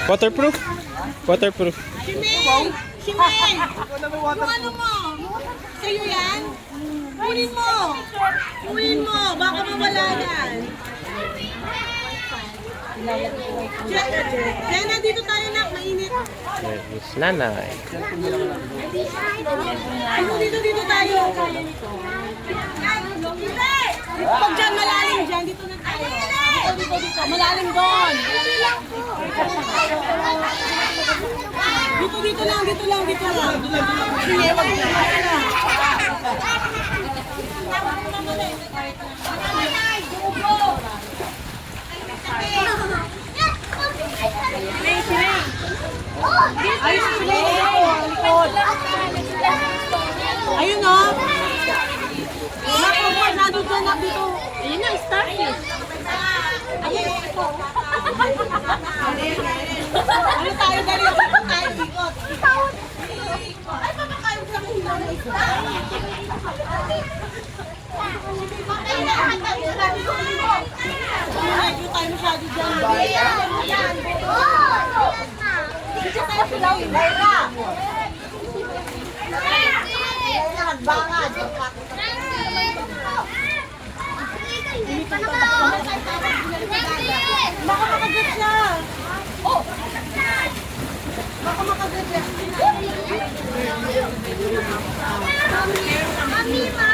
Waterproof? Waterproof. Shimei! Shimei! Yung ano mo? Sa'yo yan? Kunin mo! Kunin mo! Baka mawala yan. Jenna, dito tayo na. Mainit. Miss Nanay. Dito tayo. Pag dyan, malalim dyan. Dito na tayo. Dito. Malalim doon. Dito lang. Sige, wag na. Ayun o. Nado dyan na dito. Ayun na, starfish. Ayun. Ano tayo dali? Tayo ikot. Ay, papakain sa mga isda. Medyo tayo masyado dyan. Dito tayo silaw. Laila! Nagbangad. Baka makagat siya. Oh! Baka makagat siya. Mami, ma!